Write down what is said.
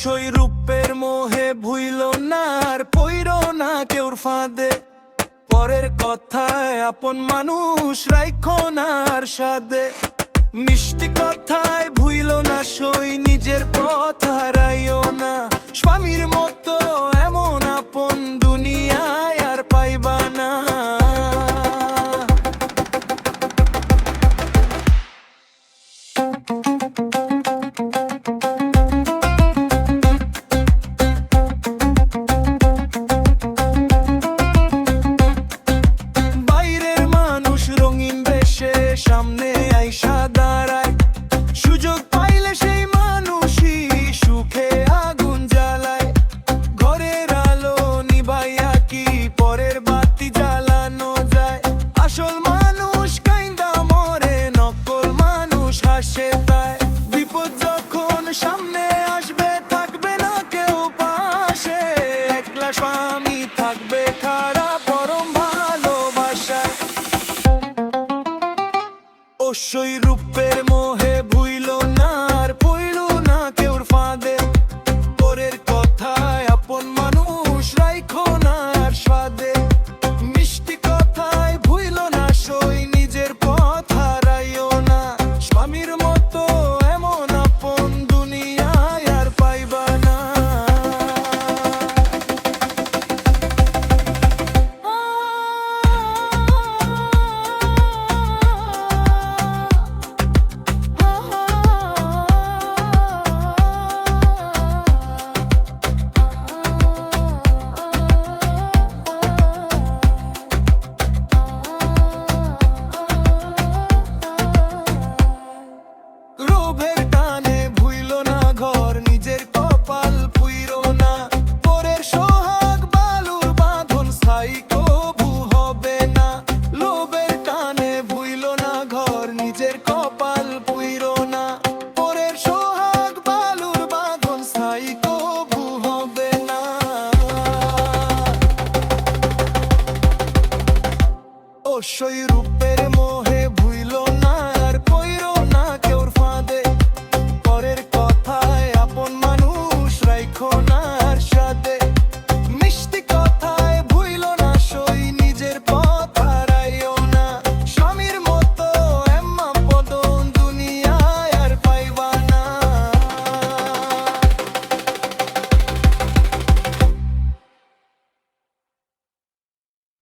অবশ্যই রূপের মোহে ভুইল না আর পইর না কেউর ফাঁদে। পরের কথায় আপন মানুষ রাইখো না আর সাদে। মিষ্টি কথায় ভুইল না সই, নিজের পথ হারাইও না। স্বামীর মতো এমন আপন দুনিয়ায় আর পাইবা না। বাইরের মানুষ রঙিন বেশে সামনে আইসা দাঁড়ায়, সুযোগ পাইলে সেই মানুষই সুখে আগুন জ্বালায়। ঘরের আলো নিভাইয়া কি পরের বাতি জ্বালানো যায়? আসল মানুষ কাইন্দা মরে, নকল মানুষ হাসে তাই। বিপদ যখন সামনে আসবে থাকবে না কেউ পাশে, একলা স্বামী থাকবে খারাপ পরম ভালোবাসায়। অবশ্যই রূপের মোহে ভুইল না আর পইল না কেউর ফাঁদে। পরের কথায় আপন মানুষ রাইখো না আর সাদে। মিষ্টি কথায় ভুইল না সই, নিজের পথ হারাইও না। স্বামীর মতো এমন আপন দুনিয়ায় আর পাইবা না। লোভের টানে ভুইল না ঘর, নিজের কপাল পুইর না। পরের সোহাগ বালুর বাঁধন স্থায়ী কবু হবে না। লোভের টানে ভুইল না ঘর, নিজের কপাল পুইর না। পরের সোহাগ বালুর বাঁধন স্থায়ী কবু হবে না। অবশ্যই রূপের মোহে ভুইল না আর পইর না কেউর ফাঁদে। পরের কথায় আপন মানুষ রাইখো না